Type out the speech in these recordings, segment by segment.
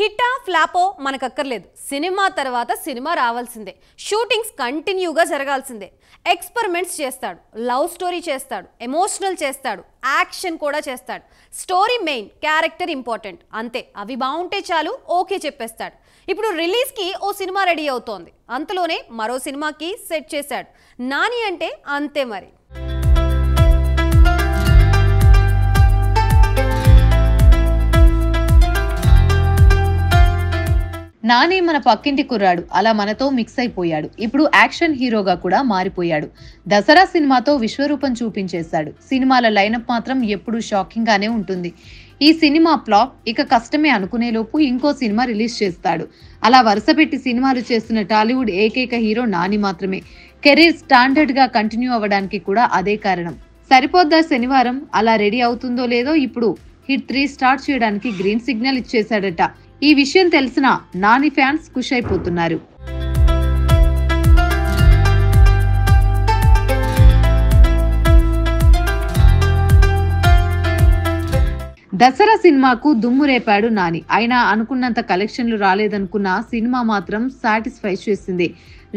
హిటా ఫ్లాపో మనకక్కర్లేదు. Cinema తర్వాత cinema రావాల్సిందే. Shootings కంటిన్యూగా జరగాల్సిందే. ఎక్స్పెరిమెంట్స్ చేస్తాడు, లవ్ స్టోరీ చేస్తాడు, ఎమోషనల్ చేస్తాడు, యాక్షన్ కూడా చేస్తాడు. స్టోరీ మెయిన్, క్యారెక్టర్ ఇంపార్టెంట్, అంతే. అవి బాగుంటే చాలు, ఓకే చెప్పేస్తాడు. ఇప్పుడు రిలీజ్కి ఓ సినిమా రెడీ అవుతోంది. అంతలోనే మరో సినిమాకి సెట్ చేశాడు. నాని అంటే అంతే మరి. నాని మన పక్కింటి కుర్రాడు, అలా మనతో మిక్స్ అయిపోయాడు. ఇప్పుడు యాక్షన్ హీరోగా కూడా మారిపోయాడు. దసరా సినిమాతో విశ్వరూపం చూపించేశాడు. సినిమాల లైనప్ మాత్రం ఎప్పుడూ షాకింగ్ గానే ఉంటుంది. ఈ సినిమా ఫ్లాప్, ఇక కష్టమే అనుకునేలోపు ఇంకో సినిమా రిలీజ్ చేస్తాడు. అలా వరుసపెట్టి సినిమాలు చేస్తున్న టాలీవుడ్ ఏకైక హీరో నాని మాత్రమే. కెరీర్ స్టాండర్డ్ గా కంటిన్యూ అవ్వడానికి కూడా అదే కారణం. సరిపోద్దా శనివారం అలా రెడీ అవుతుందో లేదో ఇప్పుడు హిట్ 3 స్టార్ట్ చేయడానికి గ్రీన్ సిగ్నల్ ఇచ్చేశాడట. ఈ విషయం తెలిసిన నాని ఫ్యాన్స్ ఖుషి అయిపోతున్నారు. దసరా సినిమాకు దుమ్ము రేపాడు నాని. అయినా అనుకున్నంత కలెక్షన్లు రాలేదనుకున్న సినిమా మాత్రం సాటిస్ఫై చేసింది.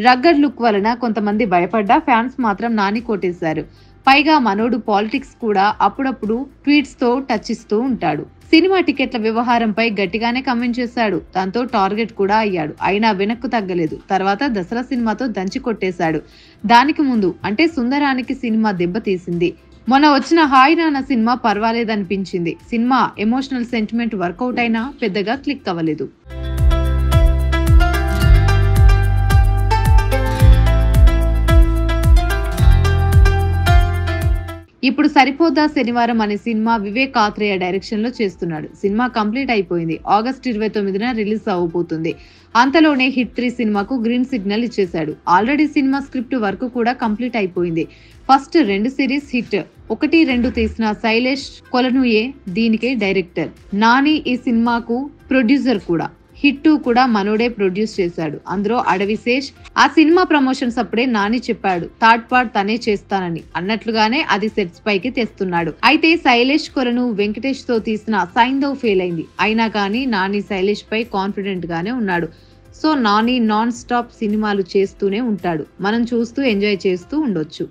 రగ్గడ్ లుక్ వలన కొంతమంది భయపడ్డా ఫ్యాన్స్ మాత్రం నాని కొట్టేశారు. పైగా మనోడు పాలిటిక్స్ కూడా అప్పుడప్పుడు ట్వీట్స్ తో టచ్ ఇస్తూ ఉంటాడు. సినిమా టికెట్ల వ్యవహారంపై గట్టిగానే కమెంట్ చేశాడు. దాంతో టార్గెట్ కూడా అయ్యాడు. అయినా వెనక్కు తగ్గలేదు. తర్వాత దసరా సినిమాతో దంచి కొట్టేశాడు. దానికి ముందు అంటే సుందరానికి సినిమా దెబ్బతీసింది. మొన్న వచ్చిన హాయ్ నాన్న సినిమా పర్వాలేదనిపించింది. సినిమా ఎమోషనల్ సెంటిమెంట్ వర్కౌట్ అయినా పెద్దగా క్లిక్ అవ్వలేదు. ఇప్పుడు సరిపోదా శనివారం అనే సినిమా వివేక్ ఆత్రేయ డైరెక్షన్ లో చేస్తున్నాడు. సినిమా కంప్లీట్ అయిపోయింది. ఆగస్టు 29న రిలీజ్ అవబోతుంది. అంతలోనే హిట్ 3 సినిమాకు గ్రీన్ సిగ్నల్ ఇచ్చేశాడు. ఆల్రెడీ సినిమా స్క్రిప్ట్ వర్క్ కూడా కంప్లీట్ అయిపోయింది. ఫస్ట్ 2 సిరీస్ హిట్, 1, 2 తీసిన శైలేష్ కొలనుయే దీనికే డైరెక్టర్. నాని ఈ సినిమాకు ప్రొడ్యూసర్ కూడా. హిట్ 2 కూడా మనోడే ప్రొడ్యూస్ చేశాడు. అందులో అడవిశేష్. ఆ సినిమా ప్రమోషన్స్ అప్పుడే నాని చెప్పాడు థర్డ్ పార్ట్ తనే చేస్తానని. అన్నట్లుగానే అది సెట్స్ పైకి తెస్తున్నాడు. అయితే శైలేష్ కొలను వెంకటేష్ తో తీసిన సైంధవ్ ఫెయిల్ అయింది. అయినా కానీ నాని శైలేష్ పై కాన్ఫిడెంట్ గానే ఉన్నాడు. సో నాని నాన్ స్టాప్ సినిమాలు చేస్తూనే ఉంటాడు. మనం చూస్తూ ఎంజాయ్ చేస్తూ ఉండొచ్చు.